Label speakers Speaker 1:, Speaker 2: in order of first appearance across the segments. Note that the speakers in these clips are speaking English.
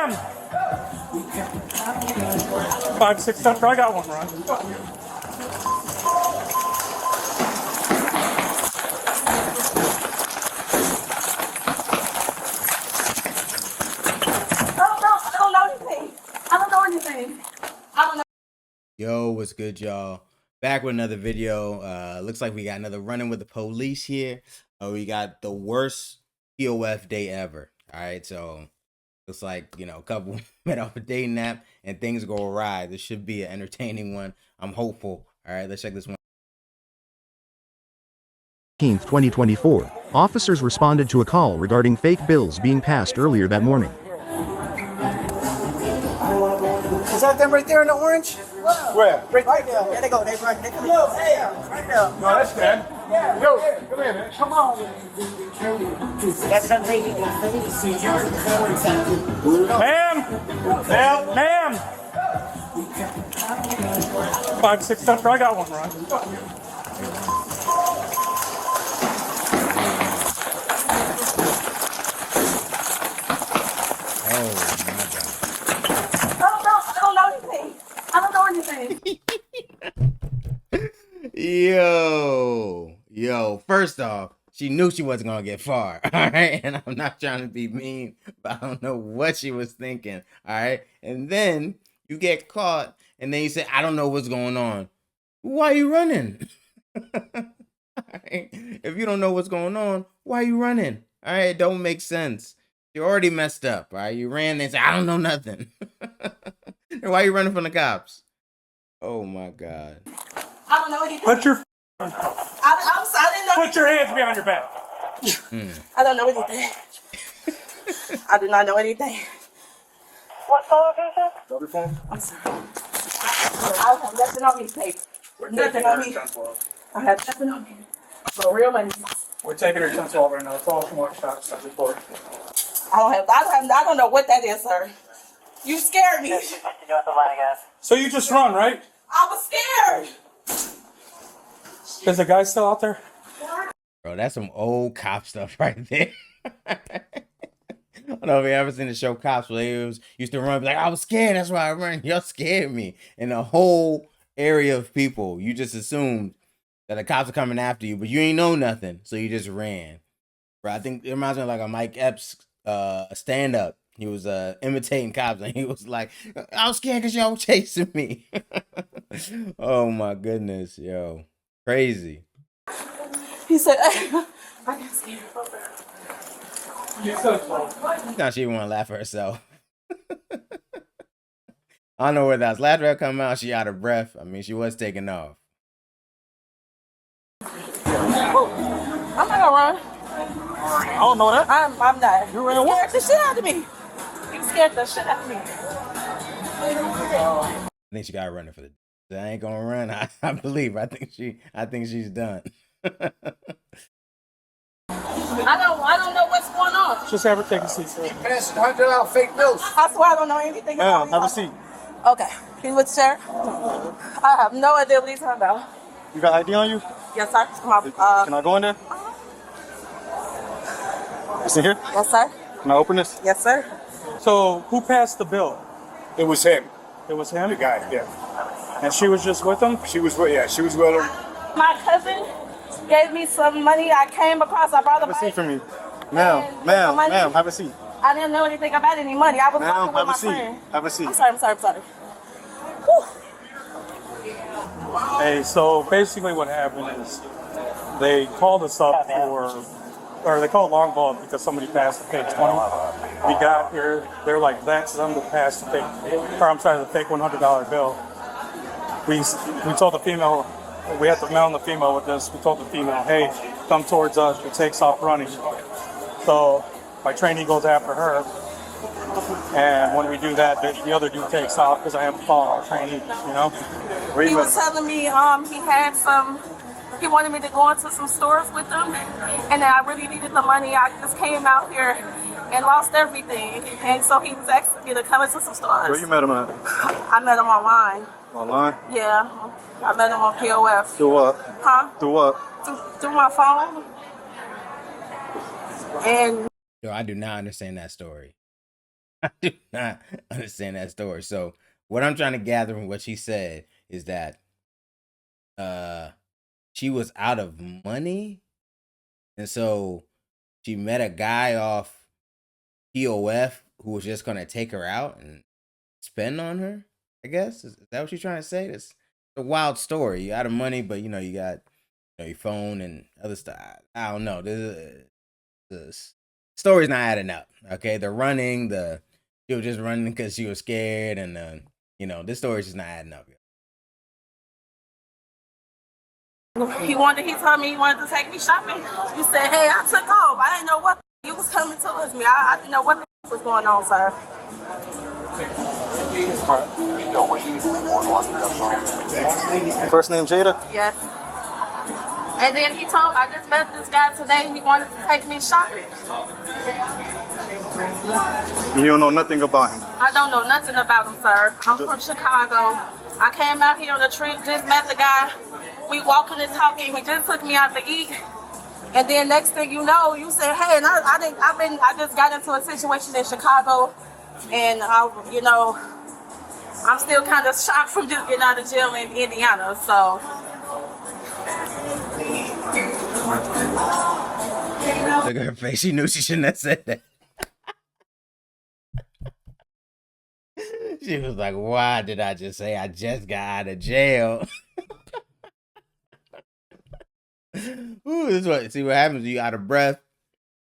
Speaker 1: Ma'am! 5, 6 cents. I got one, Ron.
Speaker 2: I don't know anything. I don't know anything. I don't know.
Speaker 3: Yo, what's good, y'all? Back with another video. Looks like we got another run-in with the police here. We got the worst POF day ever. All right, so looks like, you know, a couple went off a day nap and things go awry. This should be an entertaining one. I'm hopeful. All right, let's check this one.
Speaker 4: 2024, officers responded to a call regarding fake bills being passed earlier that morning.
Speaker 5: Is that them right there in the orange?
Speaker 6: Where?
Speaker 5: Right there. There they go. They right there. Yo, hey, right there.
Speaker 6: No, that's dead.
Speaker 5: Yeah.
Speaker 6: Yo, come here, man. Come on.
Speaker 5: That's not crazy.
Speaker 1: Ma'am! Ma'am! 5, 6 cents. I got one, Ron.
Speaker 2: I don't know anything.
Speaker 3: Yo, first off, she knew she wasn't gonna get far, all right? And I'm not trying to be mean, but I don't know what she was thinking, all right? And then you get caught, and then you say, I don't know what's going on. Why are you running? All right? If you don't know what's going on, why are you running? All right, it don't make sense. You already messed up, all right? You ran and said, I don't know nothing. And why are you running from the cops? Oh my God.
Speaker 2: I don't know anything.
Speaker 1: Put your
Speaker 2: I'm sorry. I didn't know.
Speaker 1: put your hands behind your back.
Speaker 2: I don't know anything. I do not know anything. What phone is it?
Speaker 6: Double phone?
Speaker 2: I'm sorry. I don't have nothing on me, babe. Nothing on me. I have nothing on me. For real money.
Speaker 1: We're taking her 10-12 right now. It's all from our shots. I
Speaker 2: I don't know what that is, sir. You scared me.
Speaker 1: So you just run, right?
Speaker 2: I was scared.
Speaker 1: Is the guy still out there?
Speaker 3: Bro, that's some old cop stuff right there. I don't know if you ever seen the show Cops where they used to run, be like, I was scared, that's why I ran. Y'all scared me. And the whole area of people, you just assumed that the cops are coming after you, but you ain't know nothing, so you just ran. Bro, I think it reminds me of like a Mike Epps stand-up. He was imitating cops, and he was like, I was scared because y'all were chasing me. Oh, my goodness, yo. Crazy.
Speaker 2: He said, I got scared.
Speaker 3: Now she want to laugh at herself. I don't know where that was. Last rep come out, she out of breath. I mean, she was taking off.
Speaker 2: I'm not gonna run.
Speaker 1: I don't know that.
Speaker 2: I'm not.
Speaker 1: You ran
Speaker 2: scared the shit out of me. You scared the shit out of me.
Speaker 3: I think she got running for the. I ain't gonna run. I believe. I think she's done.
Speaker 2: I don't know what's going on.
Speaker 1: Just have her take a seat, sir.
Speaker 6: Pass $100 fake bills.
Speaker 2: I swear I don't know anything about
Speaker 1: Ma'am, have a seat.
Speaker 2: Okay. Can you with the sheriff? I have no idea what he's talking about.
Speaker 1: You got ID on you?
Speaker 2: Yes, sir.
Speaker 1: Can I go in there? It's in here?
Speaker 2: Yes, sir.
Speaker 1: Can I open this?
Speaker 2: Yes, sir.
Speaker 1: So, who passed the bill?
Speaker 6: It was him.
Speaker 1: It was him?
Speaker 6: The guy, yeah.
Speaker 1: And she was just with him?
Speaker 6: She was with him.
Speaker 2: My cousin gave me some money. I came across. I brought a
Speaker 1: Have a seat
Speaker 2: bike.
Speaker 1: for me. Ma'am, have a seat.
Speaker 2: I didn't know anything about any money. I was
Speaker 1: Ma'am,
Speaker 2: walking with
Speaker 1: have
Speaker 2: my
Speaker 1: a seat.
Speaker 2: friend.
Speaker 1: Have a seat.
Speaker 2: I'm sorry. Whew.
Speaker 1: Hey, so basically what happened is they called us up they called long ball because somebody passed the fake 20. We got here, they're like, that's them to pass the fake $100 bill. We told the female, we had to mail the female with this. We told the female, hey, come towards us. She takes off running. So my trainee goes after her. And when we do that, the other dude takes off because I have to follow our trainee, you know?
Speaker 2: He was telling me he wanted me to go into some stores with him, and I really needed the money. I just came out here and lost everything, and so he was asking me to come into some stores.
Speaker 1: Where you met him at?
Speaker 2: I met him online.
Speaker 1: Online?
Speaker 2: Yeah, I met him on POF.
Speaker 1: Through what?
Speaker 2: Huh?
Speaker 1: Through what?
Speaker 2: Through my phone. And
Speaker 3: Yo, I do not understand that story. I do not understand that story. So what I'm trying to gather from what she said is that she was out of money, and so she met a guy off POF who was just gonna take her out and spend on her. I guess is that what you're trying to say? It's a wild story. You out of money, but you got your phone and other stuff. I don't know. This story's not adding up. Okay, the running, she was just running because she was scared, and this story's just not adding up.
Speaker 2: He told me he wanted to take me shopping. He said, hey, I took off. I didn't know what he was coming towards me. I didn't know what was going on, sir.
Speaker 1: First name Jada?
Speaker 2: Yes. And then I just met this guy today. He wanted to take me shopping.
Speaker 1: You don't know nothing about him.
Speaker 2: I don't know nothing about him, sir. I'm from Chicago. I came out here on a trip, just met the guy. We walking and talking. He just took me out to eat. And then next thing you know, you said, hey, and I just got into a situation in Chicago, and I'm still kind of shocked from just getting out of jail in Indiana. So.
Speaker 3: Look at her face. She knew she shouldn't have said that. She was like, why did I just say I just got out of jail? Ooh, this is what, see what happens when you out of breath,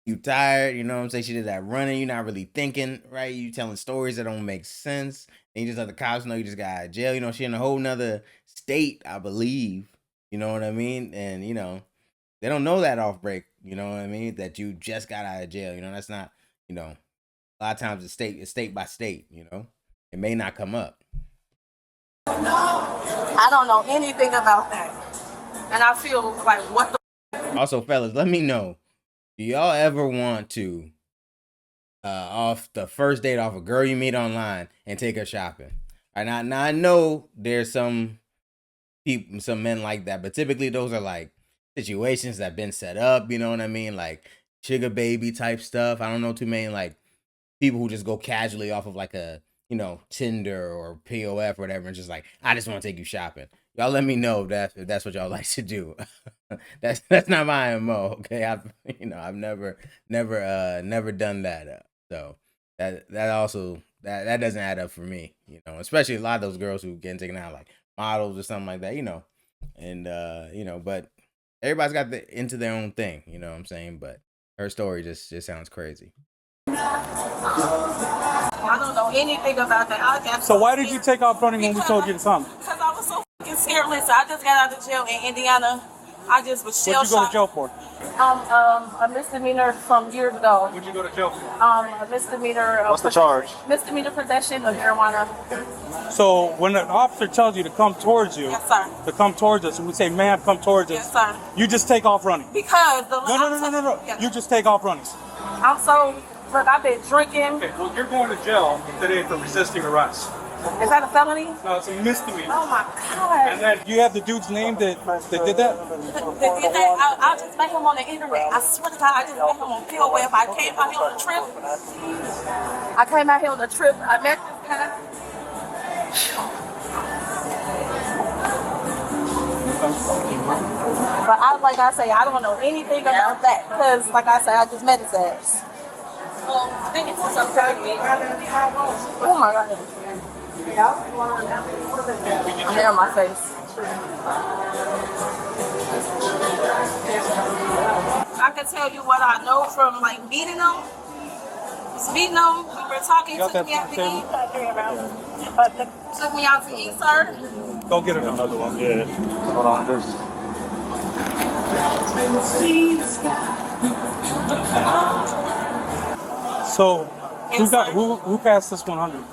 Speaker 3: you tired, you know what I'm saying? She did that running, you're not really thinking, right? You telling stories that don't make sense. And you just let the cops know you just got out of jail. She in a whole nother state, I believe. You know what I mean? And, they don't know that off break, you know what I mean? That you just got out of jail. That's not, a lot of times it's state by state, It may not come up.
Speaker 2: I don't know anything about that. And I feel like, what the...
Speaker 3: Also, fellas, let me know. Do y'all ever want to, off the first date, off a girl you meet online and take her shopping? All right, now I know there's some people, some men like that, but typically those are like situations that have been set up, you know what I mean? Like sugar baby type stuff. I don't know too many like people who just go casually off of like a, Tinder or POF or whatever, and just like, I just want to take you shopping. Y'all let me know if that's what y'all like to do. That's not my MO. Okay, I've never done that. So that also that doesn't add up for me. Especially a lot of those girls who getting taken out like models or something like that. And but everybody's got into their own thing. You know what I'm saying? But her story just sounds crazy.
Speaker 2: I don't know anything about that.
Speaker 1: So why did you take off running when we told you to come?
Speaker 2: Because I was so fucking scared. Listen, I just got out of jail in Indiana. I just was shell
Speaker 1: What'd you go to
Speaker 2: shocked.
Speaker 1: jail for?
Speaker 2: A misdemeanor from years ago.
Speaker 1: What'd you go to jail for?
Speaker 2: A misdemeanor.
Speaker 1: What's the charge?
Speaker 2: Misdemeanor possession of marijuana.
Speaker 1: So when an officer tells you to come towards you,
Speaker 2: Yes, sir.
Speaker 1: to come towards us, and we say, ma'am, come towards us,
Speaker 2: Yes, sir.
Speaker 1: you just take off running.
Speaker 2: Because the
Speaker 1: No.
Speaker 2: Yes.
Speaker 1: You just take off running.
Speaker 2: I'm so look. I've been drinking.
Speaker 1: Okay, well, you're going to jail today for resisting arrest.
Speaker 2: Is that a felony?
Speaker 1: No, it's a misdemeanor.
Speaker 2: Oh my God.
Speaker 1: And then you have the dude's name that did that?
Speaker 2: I just met him on the internet. I swear to God, I just met him on POF. I came out here on a trip. I met this guy. But like I say, I don't know anything about that because, like I say, I just met his ass. Oh my God. Hair on my face. I can tell you what I know from like meeting them. We were talking, took me out to eat. Took me out to eat, sir.
Speaker 1: Go get another one. Yeah. Hold on, So who passed this 100?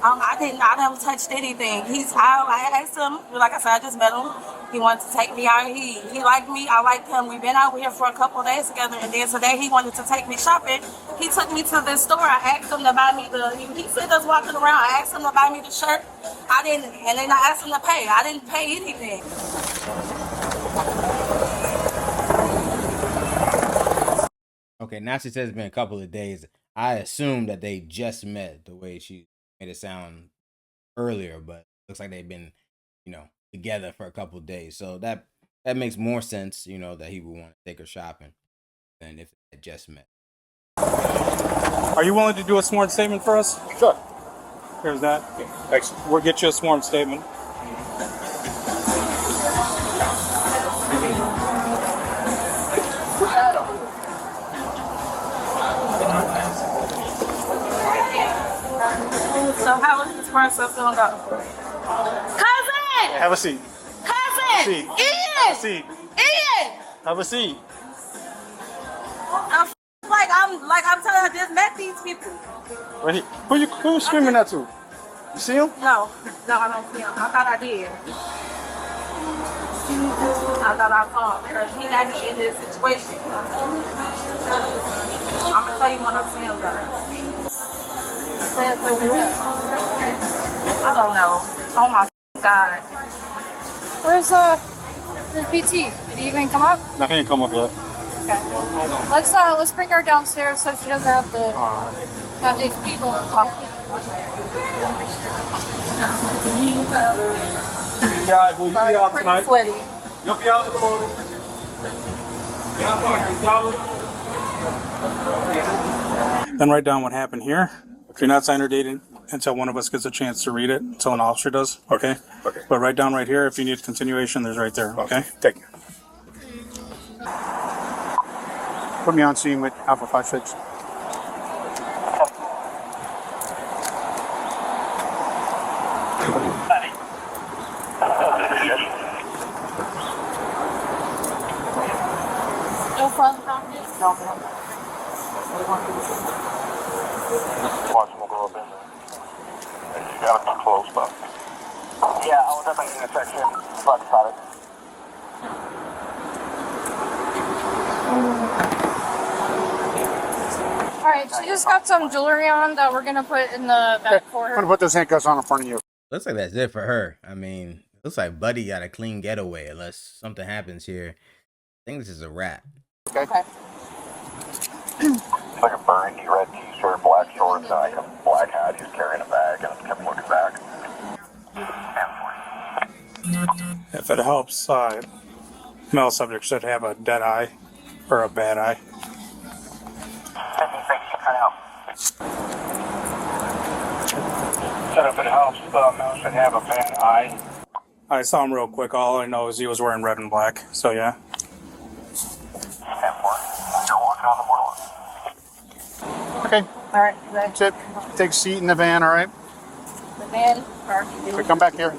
Speaker 2: I haven't touched anything. I asked him, like I said, I just met him. He wanted to take me out. He liked me. I liked him. We've been out here for a couple of days together, and then today he wanted to take me shopping. He took me to this store. I asked him to buy me he said us walking around. I asked him to buy me the shirt. I didn't, and then I asked him to pay. I didn't pay anything.
Speaker 3: Okay, now she says it's been a couple of days. I assumed that they just met the way she made it sound earlier, but looks like they've been, together for a couple days. So that makes more sense, that he would want to take her shopping than if they had just met.
Speaker 1: Are you willing to do a sworn statement for us?
Speaker 6: Sure.
Speaker 1: Here's that.
Speaker 6: Thanks.
Speaker 1: We'll get you a sworn statement.
Speaker 2: So how is this process gonna go? Cousin!
Speaker 1: Have a seat.
Speaker 2: Cousin!
Speaker 1: Seat.
Speaker 2: Ian!
Speaker 1: Have a seat.
Speaker 2: Ian!
Speaker 1: Have a seat.
Speaker 2: I'm telling you, I just met these people.
Speaker 1: Who you screaming at to? You see him?
Speaker 2: No, I don't see him. I thought I did. I thought I saw him because he got me in this situation. I'm gonna tell you when I see him though. I don't know. Oh my God.
Speaker 7: Where's PT? Did he even come up?
Speaker 1: No, he ain't come up yet.
Speaker 7: Okay. Let's bring her downstairs so she doesn't have to have these people.
Speaker 1: Yeah, we'll be out
Speaker 2: Pretty
Speaker 1: tonight.
Speaker 2: sweaty.
Speaker 1: You'll be out in the morning. Then write down what happened here. If you're not signed or dated until one of us gets a chance to read it, until an officer does, okay?
Speaker 6: Okay.
Speaker 1: But write down right here, if you need continuation, there's right there, okay?
Speaker 6: Thank you.
Speaker 8: Put me on scene with Alpha 56.
Speaker 7: No front pocket.
Speaker 9: Watch them go up in there. You gotta be close, but. Yeah, I was at the intersection. Right beside it.
Speaker 7: Alright, she just got some jewelry on that we're gonna put in the bag for
Speaker 8: I'm
Speaker 7: her.
Speaker 8: gonna put those handcuffs on in front of you.
Speaker 3: Looks like that's it for her. I mean, looks like Buddy got a clean getaway unless something happens here. I think this is a wrap.
Speaker 8: Okay.
Speaker 9: It's like a burgundy red t-shirt, black shorts, and like a black hat. He's carrying a bag and kept looking back.
Speaker 1: If it helps, male subject should have a dead eye or a bad eye.
Speaker 9: Said if it helps, male should have a bad eye.
Speaker 1: I saw him real quick. All I know is he was wearing red and black. So yeah.
Speaker 9: You're walking on the motorway.
Speaker 8: Okay.
Speaker 7: Alright,
Speaker 8: That's it. Take a seat in the van, all right?
Speaker 7: the van.
Speaker 8: So come back here.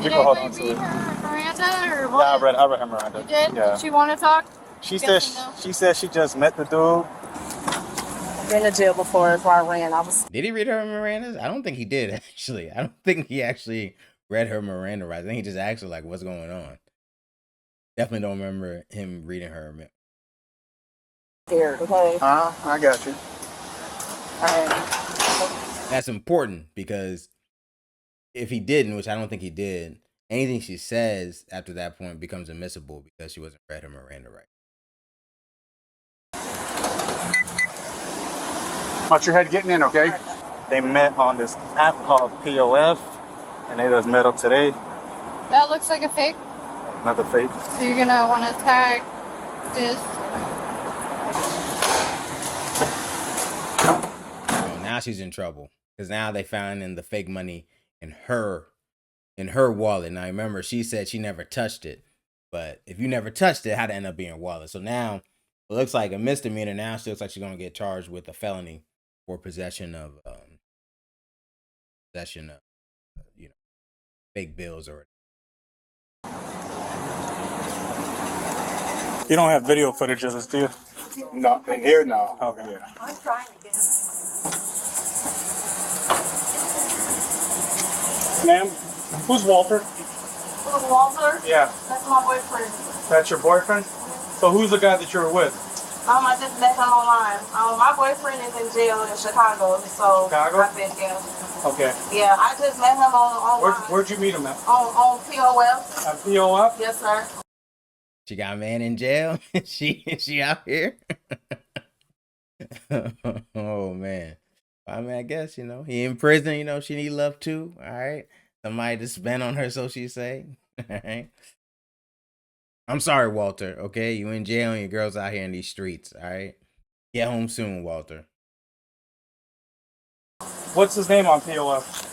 Speaker 7: Did
Speaker 8: go hold on
Speaker 7: anybody
Speaker 8: to
Speaker 7: read
Speaker 8: it.
Speaker 7: her Miranda or
Speaker 8: Yeah,
Speaker 7: what?
Speaker 8: I read her Miranda.
Speaker 7: You did?
Speaker 8: Yeah.
Speaker 7: Did she want to talk?
Speaker 8: She
Speaker 7: Guessing no.
Speaker 8: she just met the dude.
Speaker 2: Been to jail before before I ran. I was
Speaker 3: Did he read her Miranda's? I don't think he did, actually. I don't think he actually read her Miranda rights. I think he just asked her, like, what's going on. Definitely don't remember him reading her.
Speaker 2: scared. Okay.
Speaker 8: I got you.
Speaker 3: That's important because if he didn't, which I don't think he did, anything she says after that point becomes admissible because she wasn't read her Miranda right.
Speaker 8: Watch your head getting in, okay?
Speaker 10: They met on this app called POF, and they just met up today.
Speaker 7: That looks like a fake.
Speaker 10: Another fake.
Speaker 7: So you're gonna want to tag this.
Speaker 3: So now she's in trouble because now they found in the fake money in her wallet. Now remember, she said she never touched it, but if you never touched it, how'd it end up being a wallet? So now it looks like a misdemeanor. Now she looks like she's gonna get charged with a felony for possession of fake bills or.
Speaker 1: You don't have video footage of this, do you?
Speaker 6: No, in here, no.
Speaker 1: Okay.
Speaker 6: Yeah.
Speaker 2: I'm trying to get.
Speaker 1: Ma'am, who's Walter?
Speaker 2: Little Walter.
Speaker 1: Yeah,
Speaker 2: That's my boyfriend.
Speaker 1: that's your boyfriend? So who's the guy that you were with?
Speaker 2: I just met him online. My boyfriend is in jail in Chicago, so
Speaker 1: Chicago?
Speaker 2: I've been there.
Speaker 1: Okay.
Speaker 2: Yeah, I just met him online.
Speaker 1: Where'd you meet him at?
Speaker 2: On POF.
Speaker 1: At POF?
Speaker 2: Yes, sir.
Speaker 3: She got a man in jail. she out here. Oh man. I mean, I guess he in prison. She need love too. All right, somebody to spend on her, so she say. All right. I'm sorry, Walter. Okay, you in jail and your girl's out here in these streets. All right, get home soon, Walter.
Speaker 1: What's his name on POF?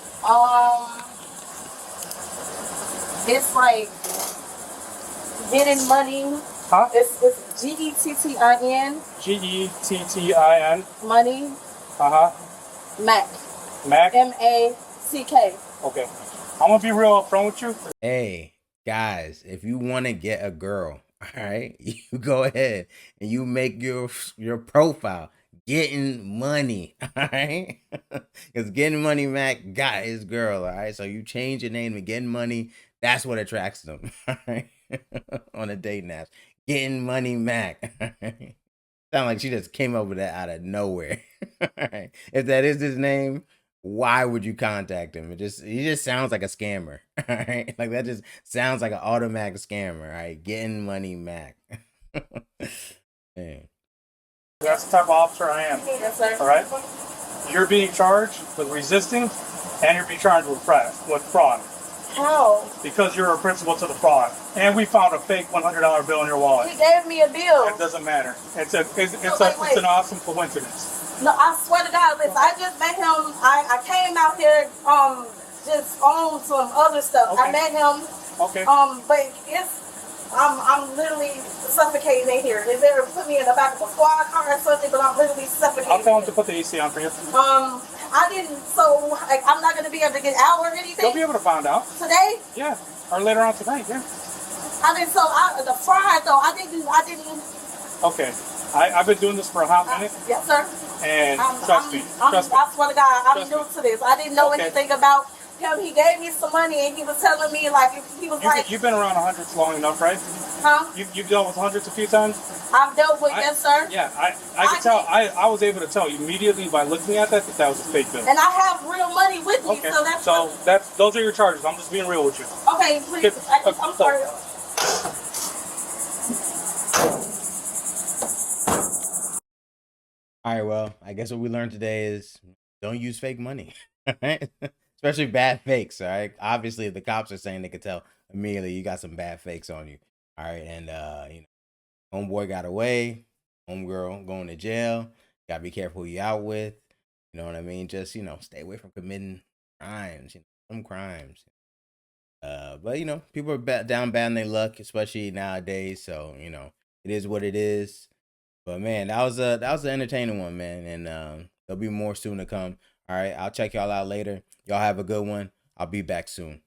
Speaker 2: It's like getting money.
Speaker 1: Huh?
Speaker 2: It's GETTIN.
Speaker 1: GETTIN.
Speaker 2: Money.
Speaker 1: Uh huh.
Speaker 2: Mac.
Speaker 1: Mac.
Speaker 2: MACK.
Speaker 1: Okay. I'm gonna be real upfront with you.
Speaker 3: Hey, guys, if you want to get a girl, all right, you go ahead and you make your profile getting money, all right? Because getting money Mac got his girl, all right? So you change your name to getting money. That's what attracts them, all right? On a dating app. Getting money Mac. All right? Sound like she just came up with that out of nowhere. All right. If that is his name, why would you contact him? He just sounds like a scammer. All right. Like that just sounds like an automatic scammer. All right. Getting money Mac. Man.
Speaker 1: That's the type of officer I am.
Speaker 2: Yes, sir.
Speaker 1: All right. You're being charged with resisting, and you're being charged with fraud.
Speaker 2: How?
Speaker 1: Because you're a principal to the fraud, and we found a fake $100 bill in your wallet.
Speaker 2: He gave me a bill.
Speaker 1: It doesn't matter. It's
Speaker 2: wait.
Speaker 1: an awesome coincidence.
Speaker 2: No, I swear to God, listen, I just met him. I came out here just on some other stuff.
Speaker 1: Okay.
Speaker 2: I met him.
Speaker 1: Okay.
Speaker 2: But I'm literally suffocating in here. They better put me in the back of a squad car or something, but I'm literally suffocating.
Speaker 1: I'll tell him to put the AC on for you.
Speaker 2: I didn't, so like, I'm not gonna be able to get out or anything.
Speaker 1: You'll be able to find out.
Speaker 2: Today?
Speaker 1: Yeah, or later on tonight. Yeah.
Speaker 2: The fraud though, I didn't.
Speaker 1: Okay. I've been doing this for a hot minute,
Speaker 2: Yes, sir.
Speaker 1: and trust me.
Speaker 2: I swear to God, I'm new to this. I didn't know
Speaker 1: Okay.
Speaker 2: anything about him. He gave me some money and he was telling me
Speaker 1: You've been around hundreds long enough, right?
Speaker 2: huh?
Speaker 1: You've dealt with hundreds a few times.
Speaker 2: I've dealt with, yes, sir.
Speaker 1: Yeah, I could tell. I was able to tell immediately by looking at that was a fake bill.
Speaker 2: And I have real money with me,
Speaker 1: Okay.
Speaker 2: so
Speaker 1: Those are your charges. I'm just being real with you.
Speaker 2: okay. Please, I'm sorry.
Speaker 3: All right, well, I guess what we learned today is don't use fake money, right? Especially bad fakes, all right? Obviously, if the cops are saying they could tell immediately you got some bad fakes on you, all right? And, homeboy got away, homegirl going to jail. Got to be careful who you out with. You know what I mean? Just, stay away from committing crimes, some crimes. But, people are down bad in their luck, especially nowadays. So, it is what it is. But man, that was an entertaining one, man, and there'll be more soon to come. All right, I'll check y'all out later. Y'all have a good one. I'll be back soon.